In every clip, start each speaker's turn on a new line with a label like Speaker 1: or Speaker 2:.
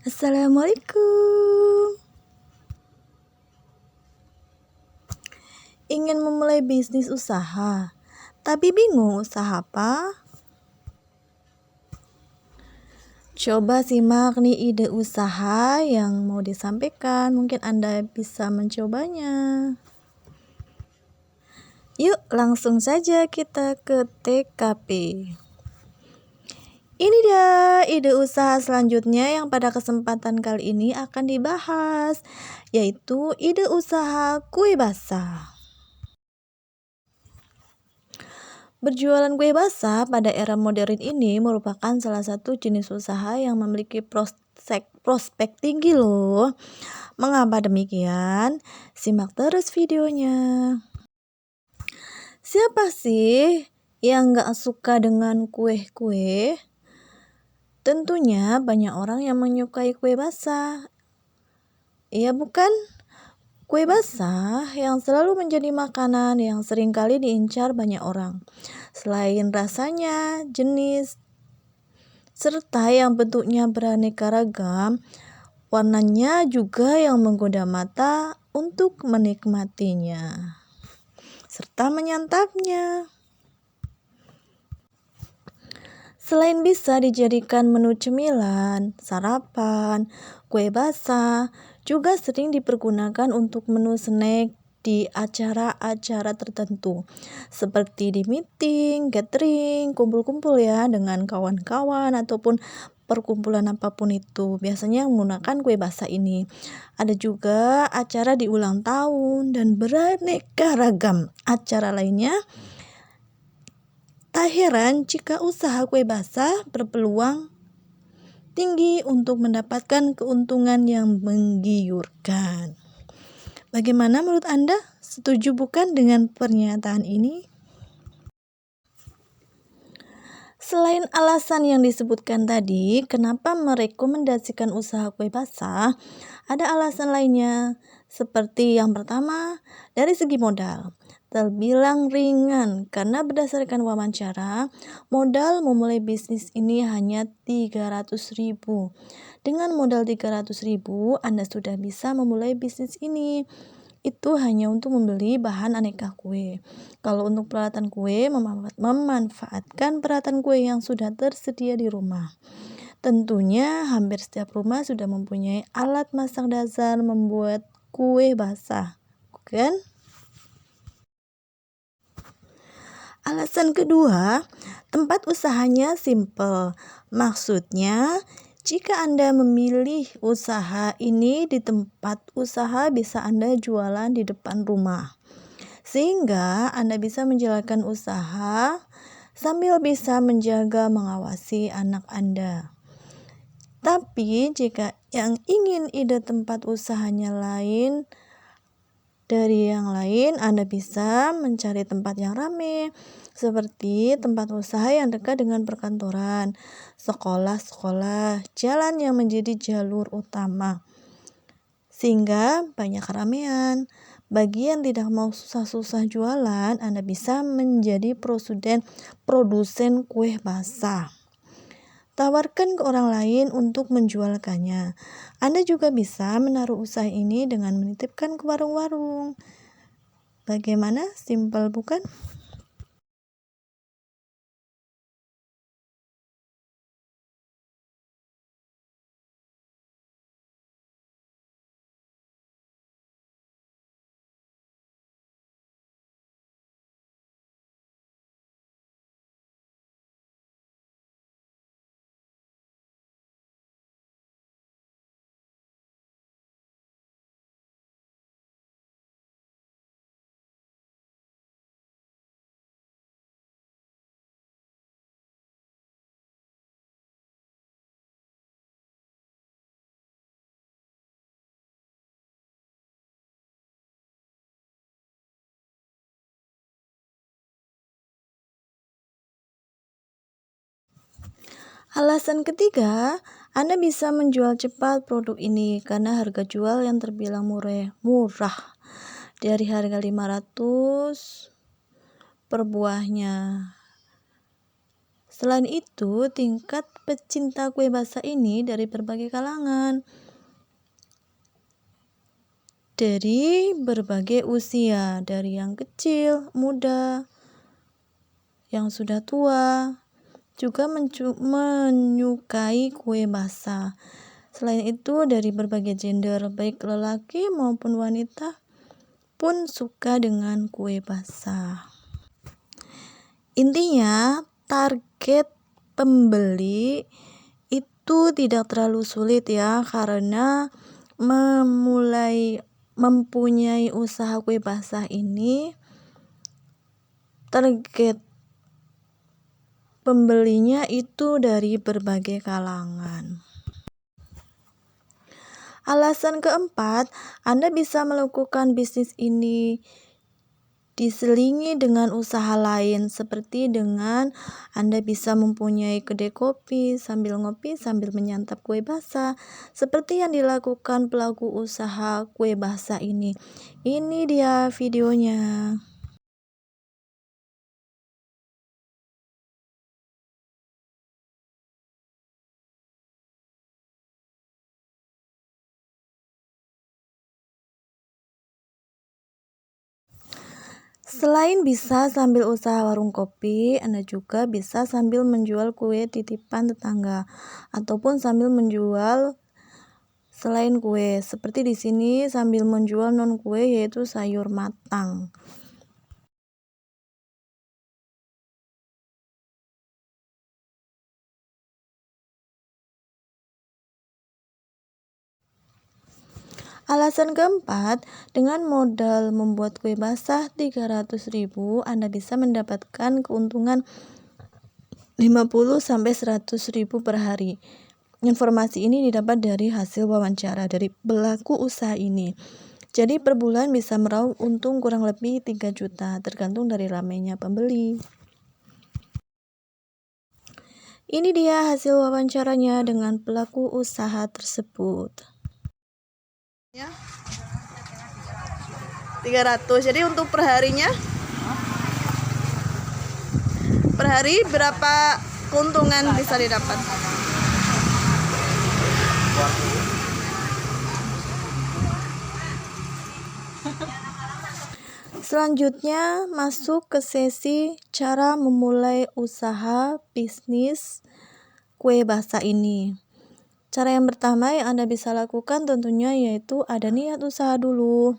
Speaker 1: Assalamualaikum. Ingin memulai bisnis usaha, tapi bingung usaha apa? Coba simak nih ide usaha yang mau disampaikan, mungkin Anda bisa mencobanya. Yuk langsung saja kita ke TKP. Ini dia ide usaha selanjutnya yang pada kesempatan kali ini akan dibahas, yaitu ide usaha kue basah. Berjualan kue basah pada era modern ini merupakan salah satu jenis usaha yang memiliki prospek tinggi loh. Mengapa demikian? Simak terus videonya. Siapa sih yang gak suka dengan kue-kue? Tentunya banyak orang yang menyukai kue basah. Iya bukan? Kue basah yang selalu menjadi makanan yang seringkali diincar banyak orang. Selain rasanya, jenis, serta yang bentuknya beraneka ragam, warnanya juga yang menggoda mata untuk menikmatinya, serta menyantapnya. Selain bisa dijadikan menu cemilan, sarapan, kue basah juga sering dipergunakan untuk menu snack di acara-acara tertentu, seperti di meeting, gathering, kumpul-kumpul ya dengan kawan-kawan ataupun perkumpulan apapun itu. Biasanya menggunakan kue basah ini. Ada juga acara di ulang tahun dan beraneka ragam acara lainnya. Tak heran jika usaha kue basah berpeluang tinggi untuk mendapatkan keuntungan yang menggiurkan. Bagaimana menurut Anda? Setuju bukan dengan pernyataan ini? Selain alasan yang disebutkan tadi, kenapa merekomendasikan usaha kue basah, ada alasan lainnya. Seperti yang pertama, dari segi modal. Terbilang ringan karena berdasarkan wawancara, modal memulai bisnis ini hanya 300.000. Dengan modal 300.000, Anda sudah bisa memulai bisnis ini. Itu hanya untuk membeli bahan aneka kue. Kalau untuk peralatan kue, memanfaatkan peralatan kue yang sudah tersedia di rumah. Tentunya hampir setiap rumah sudah mempunyai alat masak dasar membuat kue basah, bukan? Alasan kedua, tempat usahanya simple. Maksudnya, jika Anda memilih usaha ini di tempat usaha, bisa Anda jualan di depan rumah. Sehingga Anda bisa menjalankan usaha sambil bisa menjaga mengawasi anak Anda. Tapi jika yang ingin ide tempat usahanya lain dari yang lain, Anda bisa mencari tempat yang ramai, seperti tempat usaha yang dekat dengan perkantoran, sekolah-sekolah, jalan yang menjadi jalur utama, sehingga banyak keramaian. Bagi yang tidak mau susah-susah jualan, Anda bisa menjadi produsen kue basah. Tawarkan ke orang lain untuk menjualkannya. Anda juga bisa menaruh usaha ini dengan menitipkan ke warung-warung. Bagaimana? Simpel bukan? Alasan ketiga, Anda bisa menjual cepat produk ini karena harga jual yang terbilang murah. Dari harga 500 per buahnya. Selain itu, tingkat pecinta kue basah ini dari berbagai kalangan, dari berbagai usia, dari yang kecil, muda, yang sudah tua, juga menyukai kue basah. Selain itu, dari berbagai gender, baik lelaki maupun wanita pun suka dengan kue basah. Intinya, target pembeli itu tidak terlalu sulit ya, karena mempunyai usaha kue basah ini target pembelinya itu dari berbagai kalangan. Alasan keempat, Anda bisa melakukan bisnis ini diselingi dengan usaha lain, seperti dengan Anda bisa mempunyai kedai kopi sambil ngopi sambil menyantap kue basah, seperti yang dilakukan pelaku usaha kue basah ini. Ini dia videonya. Selain bisa sambil usaha warung kopi, Anda juga bisa sambil menjual kue titipan tetangga ataupun sambil menjual selain kue. Seperti di sini sambil menjual non kue yaitu sayur matang. Alasan keempat, dengan modal membuat kue basah 300.000, Anda bisa mendapatkan keuntungan 50-100.000 per hari. Informasi ini didapat dari hasil wawancara dari pelaku usaha ini. Jadi per bulan bisa meraup untung kurang lebih 3 juta, tergantung dari ramainya pembeli. Ini dia hasil wawancaranya dengan pelaku usaha tersebut. 300. Jadi untuk perharinya, per hari berapa keuntungan bisa didapat? Selanjutnya masuk ke sesi cara memulai usaha bisnis kue basah ini. Cara yang pertama yang Anda bisa lakukan tentunya yaitu ada niat usaha dulu.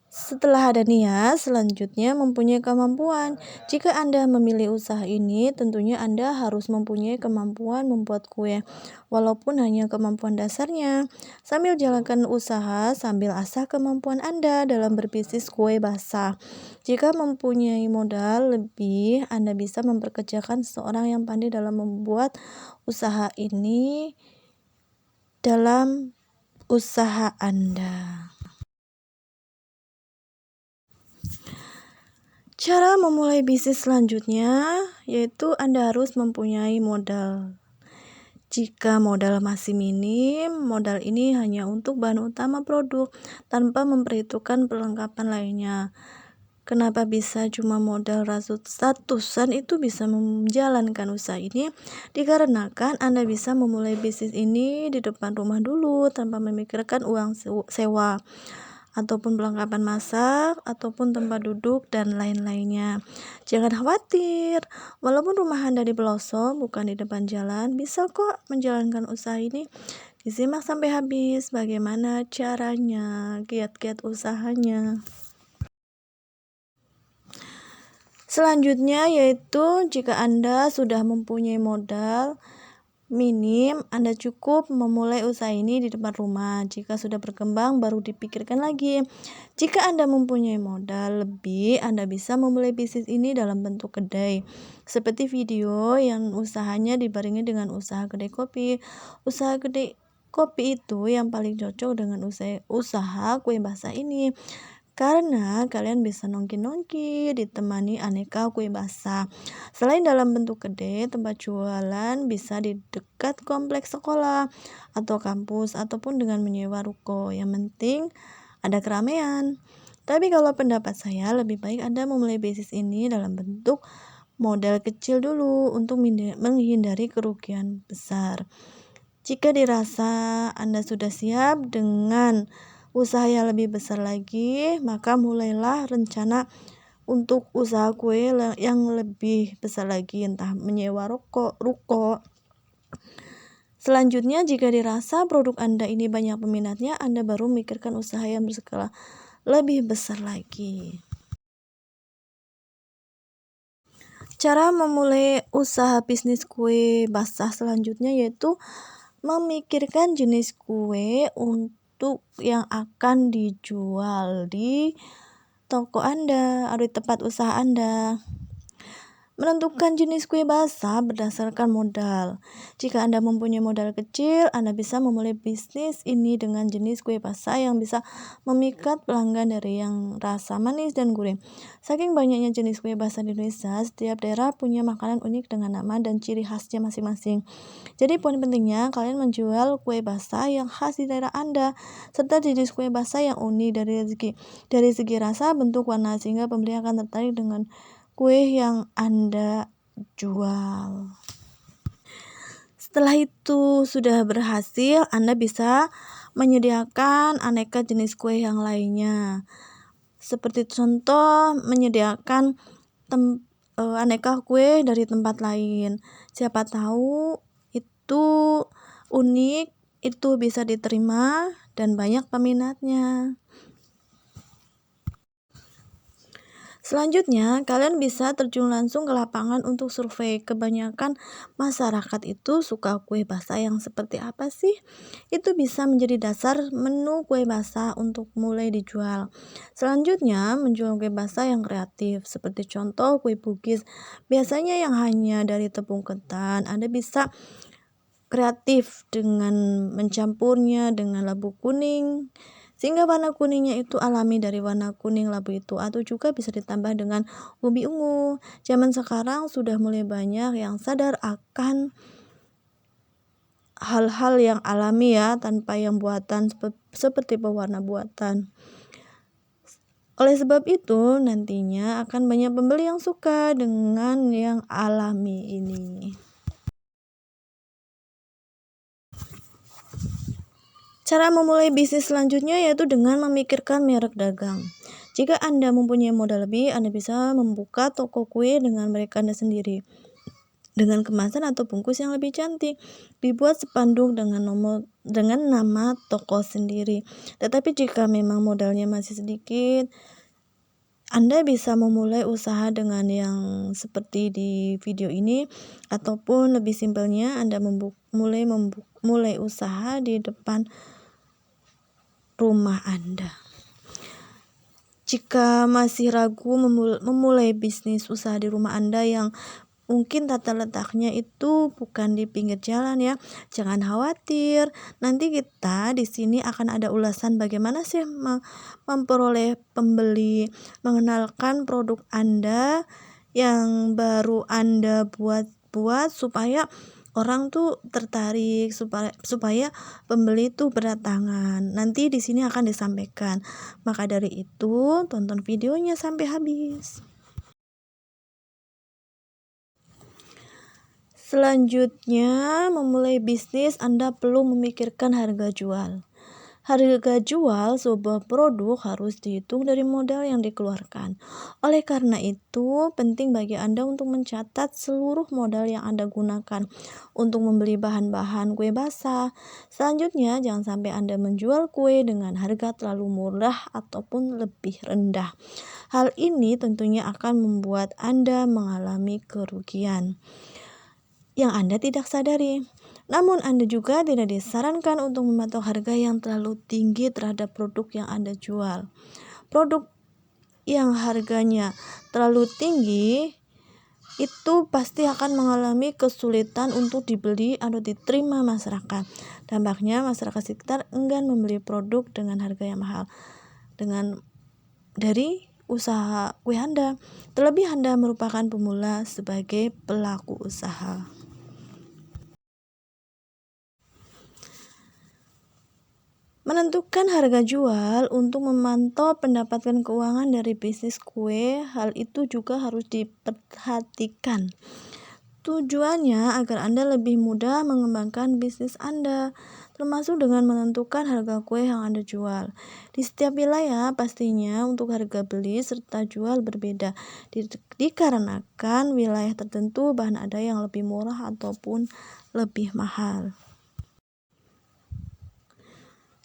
Speaker 1: Setelah ada niat, selanjutnya mempunyai kemampuan. Jika Anda memilih usaha ini, tentunya Anda harus mempunyai kemampuan membuat kue, walaupun hanya kemampuan dasarnya. Sambil jalankan usaha, sambil asah kemampuan Anda dalam berbisnis kue basah. Jika mempunyai modal lebih, Anda bisa memperkerjakan seseorang yang pandai dalam membuat usaha ini dalam usaha Anda. Cara memulai bisnis selanjutnya yaitu Anda harus mempunyai modal. Jika modal masih minim, modal ini hanya untuk bahan utama produk tanpa memperhitungkan perlengkapan lainnya. Kenapa bisa cuma modal ratusan itu bisa menjalankan usaha ini? Dikarenakan Anda bisa memulai bisnis ini di depan rumah dulu tanpa memikirkan uang sewa ataupun perlengkapan masak, ataupun tempat duduk, dan lain-lainnya. Jangan khawatir, walaupun rumah Anda di pelosok, bukan di depan jalan, bisa kok menjalankan usaha ini. Disimak sampai habis bagaimana caranya, kiat-kiat usahanya. Selanjutnya yaitu jika Anda sudah mempunyai modal minim, Anda cukup memulai usaha ini di depan rumah. Jika sudah berkembang, baru dipikirkan lagi. Jika Anda mempunyai modal lebih, Anda bisa memulai bisnis ini dalam bentuk kedai. Seperti video yang usahanya dibarengi dengan usaha kedai kopi. Usaha kedai kopi itu yang paling cocok dengan usaha kue basah ini. Karena kalian bisa nongki-nongki ditemani aneka kue basah. Selain dalam bentuk kedai, tempat jualan bisa di dekat kompleks sekolah atau kampus ataupun dengan menyewa ruko. Yang penting ada keramaian. Tapi kalau pendapat saya lebih baik Anda memulai bisnis ini dalam bentuk modal kecil dulu untuk menghindari kerugian besar. Jika dirasa Anda sudah siap dengan usaha yang lebih besar lagi, maka mulailah rencana untuk usaha kue yang lebih besar lagi, entah menyewa ruko. Selanjutnya, jika dirasa produk Anda ini banyak peminatnya, Anda baru memikirkan usaha yang berskala lebih besar lagi. Cara memulai usaha bisnis kue basah selanjutnya yaitu memikirkan jenis kue untuk yang akan dijual di toko Anda atau di tempat usaha Anda. Menentukan jenis kue basah berdasarkan modal. Jika Anda mempunyai modal kecil, Anda bisa memulai bisnis ini dengan jenis kue basah yang bisa memikat pelanggan dari yang rasa manis dan gurih. Saking banyaknya jenis kue basah di Indonesia, setiap daerah punya makanan unik dengan nama dan ciri khasnya masing-masing. Jadi poin pentingnya kalian menjual kue basah yang khas di daerah Anda, serta jenis kue basah yang unik dari segi rasa, bentuk, warna, sehingga pembeli akan tertarik dengan kue yang Anda jual. Setelah itu sudah berhasil, Anda bisa menyediakan aneka jenis kue yang lainnya. Seperti contoh menyediakan aneka kue dari tempat lain. Siapa tahu itu unik, itu bisa diterima dan banyak peminatnya. Selanjutnya, kalian bisa terjun langsung ke lapangan untuk survei. Kebanyakan masyarakat itu suka kue basah yang seperti apa sih? Itu bisa menjadi dasar menu kue basah untuk mulai dijual. Selanjutnya, menjual kue basah yang kreatif. Seperti contoh kue Bugis. Biasanya yang hanya dari tepung ketan. Anda bisa kreatif dengan mencampurnya dengan labu kuning, sehingga warna kuningnya itu alami dari warna kuning labu itu, atau juga bisa ditambah dengan ubi ungu. Zaman sekarang sudah mulai banyak yang sadar akan hal-hal yang alami ya, tanpa yang buatan seperti pewarna buatan. Oleh sebab itu, nantinya akan banyak pembeli yang suka dengan yang alami ini. Cara memulai bisnis selanjutnya yaitu dengan memikirkan merek dagang. Jika Anda mempunyai modal lebih, Anda bisa membuka toko kue dengan merek Anda sendiri. Dengan kemasan atau bungkus yang lebih cantik, dibuat spanduk dengan nama toko sendiri. Tetapi jika memang modalnya masih sedikit, Anda bisa memulai usaha dengan yang seperti di video ini, ataupun lebih simpelnya Anda mulai usaha di depan rumah Anda. Jika masih ragu memulai bisnis usaha di rumah Anda yang mungkin tata letaknya itu bukan di pinggir jalan ya, jangan khawatir. Nanti kita di sini akan ada ulasan bagaimana sih memperoleh pembeli, mengenalkan produk Anda yang baru Anda buat supaya orang tuh tertarik, supaya pembeli tuh berdatangan. Nanti di sini akan disampaikan. Maka dari itu, tonton videonya sampai habis. Selanjutnya, memulai bisnis Anda perlu memikirkan harga jual. Harga jual sebuah produk harus dihitung dari modal yang dikeluarkan. Oleh karena itu, penting bagi Anda untuk mencatat seluruh modal yang Anda gunakan untuk membeli bahan-bahan kue basah. Selanjutnya, jangan sampai Anda menjual kue dengan harga terlalu murah ataupun lebih rendah. Hal ini tentunya akan membuat Anda mengalami kerugian yang Anda tidak sadari. Namun Anda juga tidak disarankan untuk mematok harga yang terlalu tinggi terhadap produk yang Anda jual. Produk yang harganya terlalu tinggi itu pasti akan mengalami kesulitan untuk dibeli atau diterima masyarakat. Dampaknya masyarakat sekitar enggan membeli produk dengan harga yang mahal dari usaha kue Anda. Terlebih Anda merupakan pemula sebagai pelaku usaha. Menentukan harga jual untuk memantau pendapatan keuangan dari bisnis kue, hal itu juga harus diperhatikan. Tujuannya agar Anda lebih mudah mengembangkan bisnis Anda, termasuk dengan menentukan harga kue yang Anda jual. Di setiap wilayah pastinya untuk harga beli serta jual berbeda, dikarenakan wilayah tertentu bahan ada yang lebih murah ataupun lebih mahal.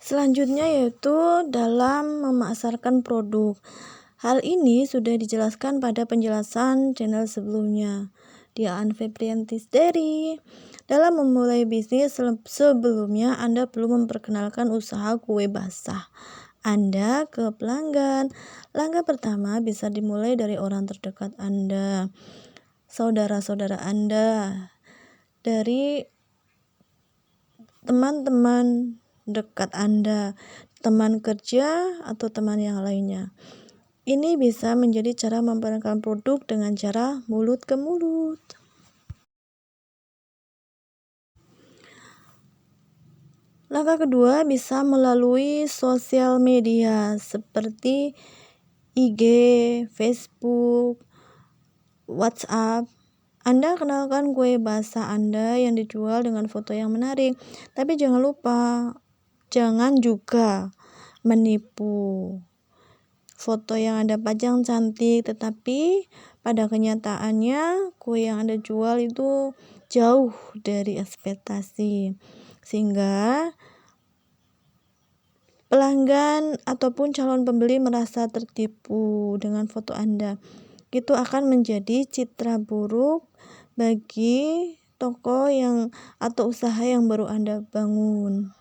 Speaker 1: Selanjutnya yaitu dalam memasarkan produk. Hal ini sudah dijelaskan pada penjelasan channel sebelumnya. Dia Febriantis dari dalam memulai bisnis sebelumnya Anda perlu memperkenalkan usaha kue basah Anda ke pelanggan. Langkah pertama bisa dimulai dari orang terdekat Anda, saudara-saudara Anda, dari teman-teman dekat Anda, teman kerja, atau teman yang lainnya. Ini bisa menjadi cara memperkenalkan produk dengan cara mulut ke mulut. Langkah kedua bisa melalui sosial media seperti IG, Facebook, WhatsApp. Anda kenalkan kue basah Anda yang dijual dengan foto yang menarik, tapi jangan juga menipu. Foto yang Anda pajang cantik, tetapi pada kenyataannya kue yang Anda jual itu jauh dari ekspektasi, sehingga pelanggan ataupun calon pembeli merasa tertipu dengan foto Anda. Itu akan menjadi citra buruk bagi toko atau usaha yang baru Anda bangun.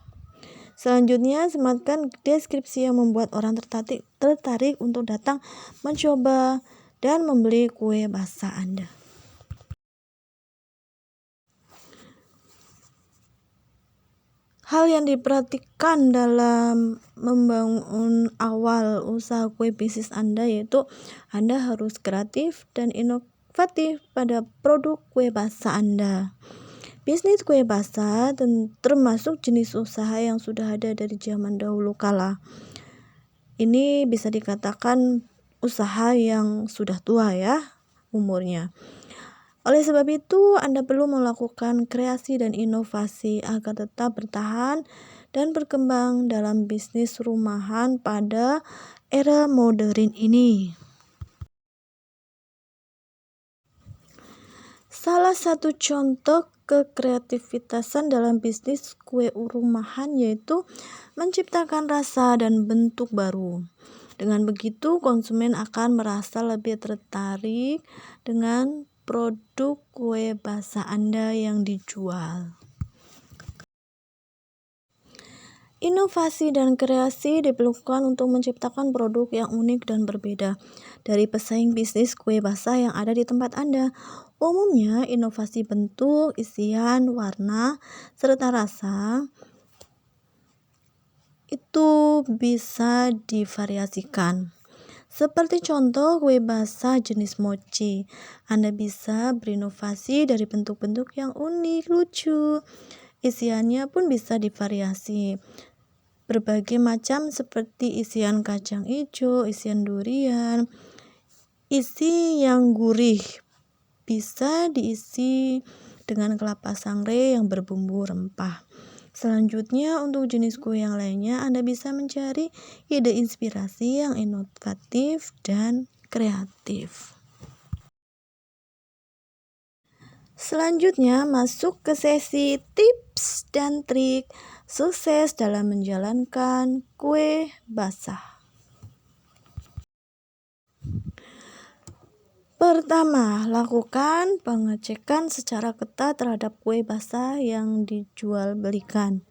Speaker 1: Selanjutnya, sematkan deskripsi yang membuat orang tertarik untuk datang mencoba dan membeli kue basah Anda. Hal yang diperhatikan dalam membangun awal usaha kue bisnis Anda yaitu Anda harus kreatif dan inovatif pada produk kue basah Anda. Bisnis kue basah termasuk jenis usaha yang sudah ada dari zaman dahulu kala. Ini bisa dikatakan usaha yang sudah tua ya umurnya. Oleh sebab itu, Anda perlu melakukan kreasi dan inovasi agar tetap bertahan dan berkembang dalam bisnis rumahan pada era modern ini. Salah satu contoh kekreativitasan dalam bisnis kue rumahan yaitu menciptakan rasa dan bentuk baru. Dengan begitu, konsumen akan merasa lebih tertarik dengan produk kue basah Anda yang dijual. Inovasi dan kreasi diperlukan untuk menciptakan produk yang unik dan berbeda dari pesaing bisnis kue basah yang ada di tempat Anda. Umumnya, inovasi bentuk, isian, warna, serta rasa itu bisa divariasikan. Seperti contoh kue basah jenis mochi, Anda bisa berinovasi dari bentuk-bentuk yang unik, lucu. Isiannya pun bisa divariasi. Berbagai macam seperti isian kacang hijau, isian durian, isi yang gurih. Bisa diisi dengan kelapa sangrai yang berbumbu rempah. Selanjutnya, untuk jenis kue yang lainnya, Anda bisa mencari ide inspirasi yang inovatif dan kreatif. Selanjutnya, masuk ke sesi tips dan trik sukses dalam menjalankan kue basah. Pertama, lakukan pengecekan secara ketat terhadap kue basah yang dijual belikan.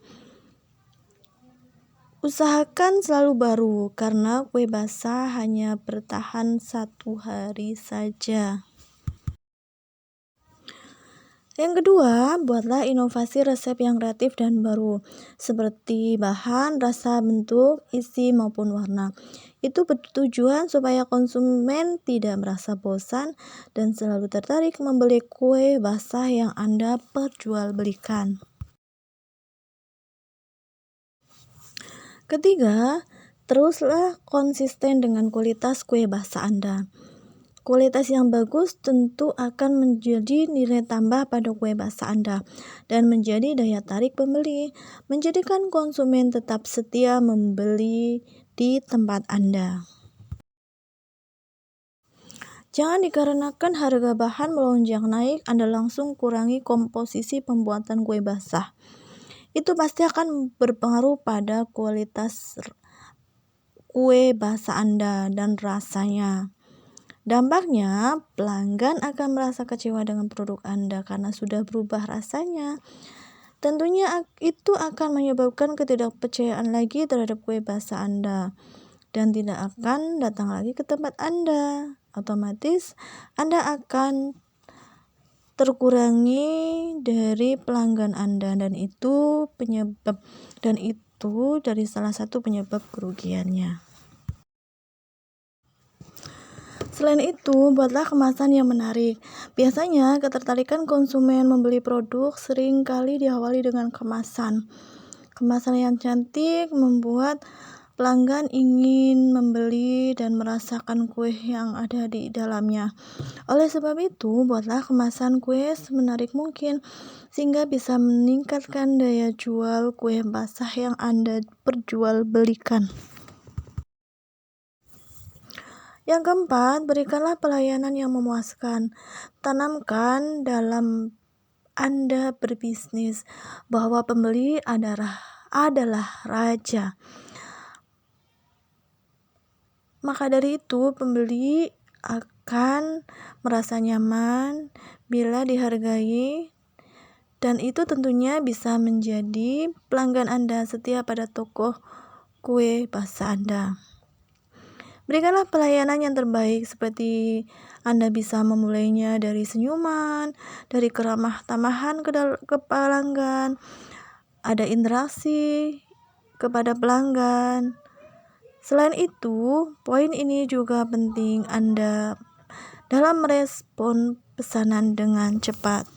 Speaker 1: Usahakan selalu baru karena kue basah hanya bertahan 1 hari saja. Yang kedua, buatlah inovasi resep yang kreatif dan baru, seperti bahan, rasa, bentuk, isi, maupun warna. Itu bertujuan supaya konsumen tidak merasa bosan dan selalu tertarik membeli kue basah yang Anda perjualbelikan. Ketiga, teruslah konsisten dengan kualitas kue basah Anda. Kualitas yang bagus tentu akan menjadi nilai tambah pada kue basah Anda dan menjadi daya tarik pembeli, menjadikan konsumen tetap setia membeli di tempat Anda. Jangan dikarenakan harga bahan melonjak naik, Anda langsung kurangi komposisi pembuatan kue basah. Itu pasti akan berpengaruh pada kualitas kue basah Anda dan rasanya. Dampaknya, pelanggan akan merasa kecewa dengan produk Anda karena sudah berubah rasanya. Tentunya itu akan menyebabkan ketidakpercayaan lagi terhadap kue basah Anda dan tidak akan datang lagi ke tempat Anda. Otomatis Anda akan terkurangi dari pelanggan Anda dan itu dari salah satu penyebab kerugiannya. Selain itu, buatlah kemasan yang menarik. Biasanya, ketertarikan konsumen membeli produk sering kali diawali dengan kemasan. Kemasan yang cantik membuat pelanggan ingin membeli dan merasakan kue yang ada di dalamnya. Oleh sebab itu, buatlah kemasan kue semenarik mungkin sehingga bisa meningkatkan daya jual kue basah yang Anda perjualbelikan. Yang keempat, berikanlah pelayanan yang memuaskan. Tanamkan dalam Anda berbisnis bahwa pembeli adalah raja. Maka dari itu, pembeli akan merasa nyaman bila dihargai, dan itu tentunya bisa menjadi pelanggan Anda setia pada toko kue basah Anda. Berikanlah pelayanan yang terbaik seperti Anda bisa memulainya dari senyuman, dari keramah tamahan ke pelanggan, ada interaksi kepada pelanggan. Selain itu, poin ini juga penting Anda dalam merespon pesanan dengan cepat.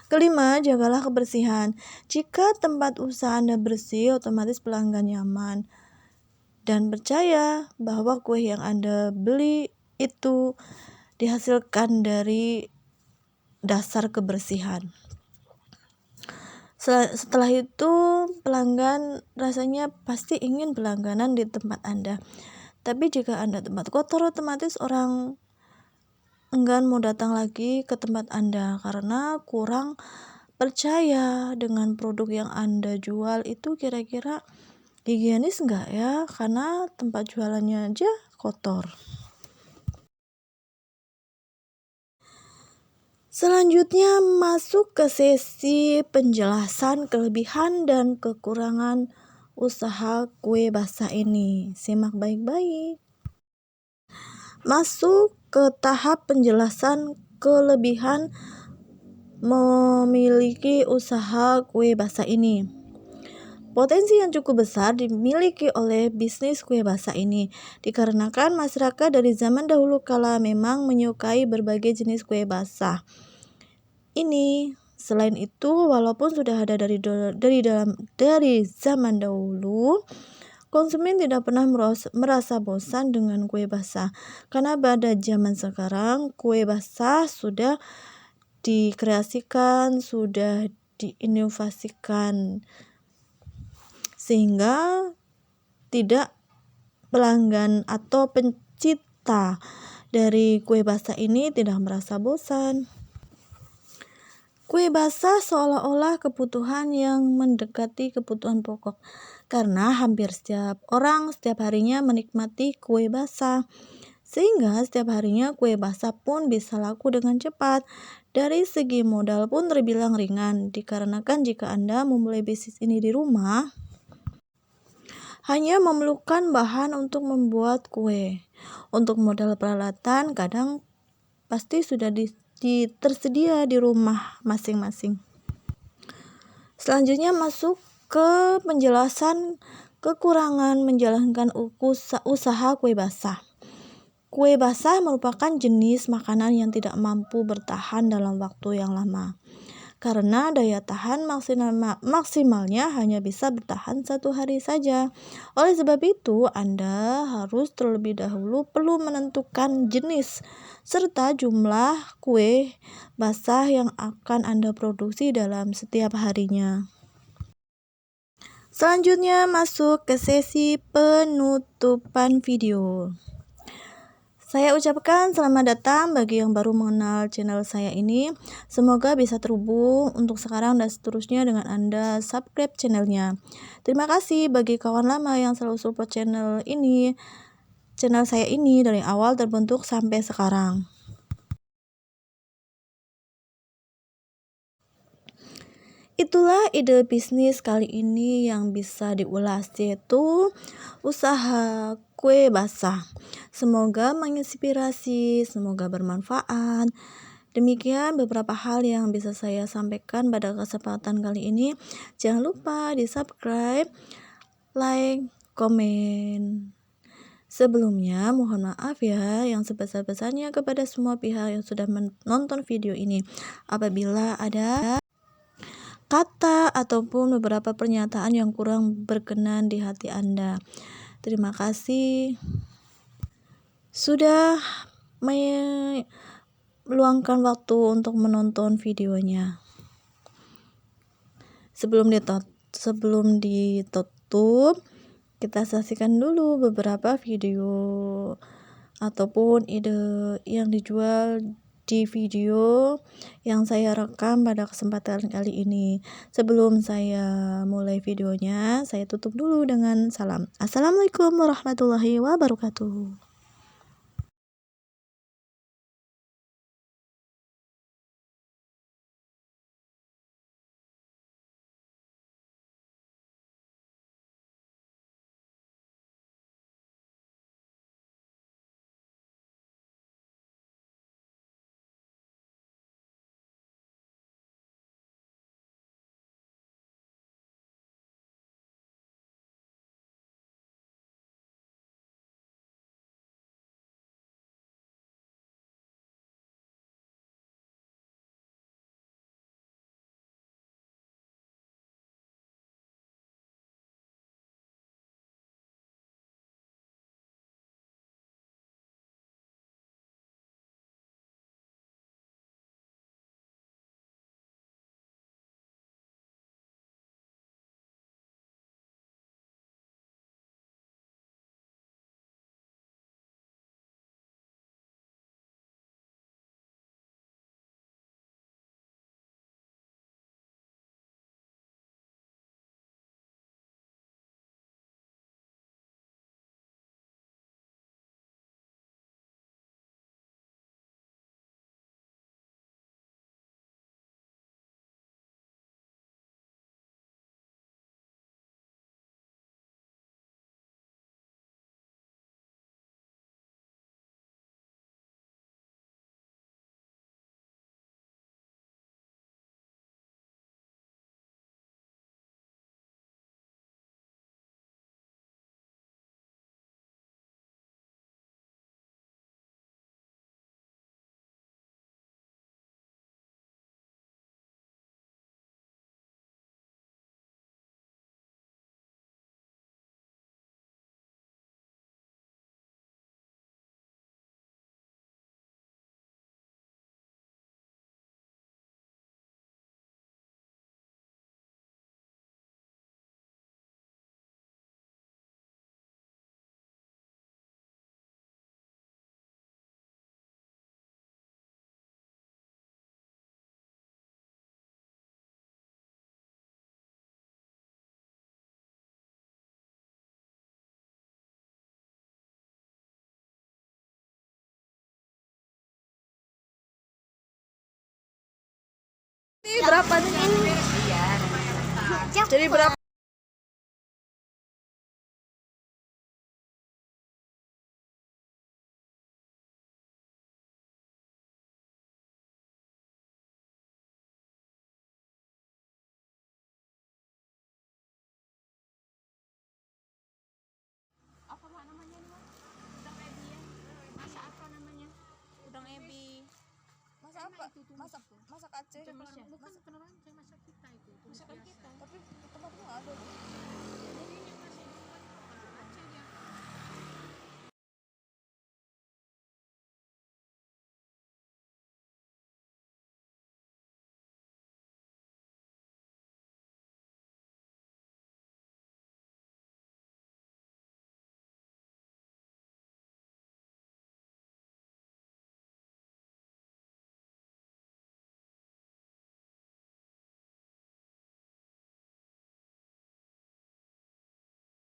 Speaker 1: Kelima, jagalah kebersihan. Jika tempat usaha Anda bersih, otomatis pelanggan nyaman dan percaya bahwa kue yang Anda beli itu dihasilkan dari dasar kebersihan. Setelah itu, pelanggan rasanya pasti ingin berlangganan di tempat Anda. Tapi jika Anda tempat kotor, otomatis orang enggan mau datang lagi ke tempat Anda karena kurang percaya dengan produk yang Anda jual itu kira-kira higienis enggak ya, karena tempat jualannya aja kotor. Selanjutnya masuk ke sesi penjelasan kelebihan dan kekurangan usaha kue basah ini. Simak baik-baik. Masuk ke tahap penjelasan kelebihan memiliki usaha kue basah ini. Potensi yang cukup besar dimiliki oleh bisnis kue basah ini dikarenakan masyarakat dari zaman dahulu kala memang menyukai berbagai jenis kue basah ini. Selain itu, walaupun sudah ada dari zaman dahulu, konsumen tidak pernah merasa bosan dengan kue basah karena pada zaman sekarang kue basah sudah dikreasikan, sudah diinovasikan sehingga tidak pelanggan atau pencinta dari kue basah ini tidak merasa bosan. Kue basah seolah-olah kebutuhan yang mendekati kebutuhan pokok karena hampir setiap orang setiap harinya menikmati kue basah. Sehingga setiap harinya kue basah pun bisa laku dengan cepat. Dari segi modal pun terbilang ringan dikarenakan jika Anda memulai bisnis ini di rumah, hanya memerlukan bahan untuk membuat kue. Untuk modal peralatan kadang pasti sudah tersedia di rumah masing-masing. Selanjutnya masuk ke penjelasan kekurangan menjalankan usaha kue basah. Kue basah merupakan jenis makanan yang tidak mampu bertahan dalam waktu yang lama karena daya tahan maksimalnya hanya bisa bertahan 1 hari saja. Oleh sebab itu, Anda harus terlebih dahulu perlu menentukan jenis serta jumlah kue basah yang akan Anda produksi dalam setiap harinya. Selanjutnya masuk ke sesi penutupan video. Saya ucapkan selamat datang bagi yang baru mengenal channel saya ini. Semoga bisa terhubung untuk sekarang dan seterusnya dengan Anda subscribe channelnya. Terima kasih bagi kawan lama yang selalu support channel ini. Channel saya ini dari awal terbentuk sampai sekarang. Itulah ide bisnis kali ini yang bisa diulas, yaitu usaha kue basah. Semoga menginspirasi, semoga bermanfaat. Demikian beberapa hal yang bisa saya sampaikan pada kesempatan kali ini. Jangan lupa di-subscribe, like, komen. Sebelumnya, mohon maaf ya yang sebesar-besarnya kepada semua pihak yang sudah menonton video ini. Apabila ada kata ataupun beberapa pernyataan yang kurang berkenan di hati Anda, terima kasih sudah meluangkan waktu untuk menonton videonya. Sebelum ditutup, kita saksikan dulu beberapa video ataupun ide yang dijual di video yang saya rekam pada kesempatan kali ini. Sebelum saya mulai videonya, saya tutup dulu dengan salam. Assalamualaikum warahmatullahi wabarakatuh. Ini berapa nih? Jadi berapa?
Speaker 2: Apa namanya nih, Mas? Udang ebi ya. Masak apa namanya? Udang ebi.
Speaker 1: Masa apa? masak Aceh.
Speaker 2: Bukan beneran saya masak itu.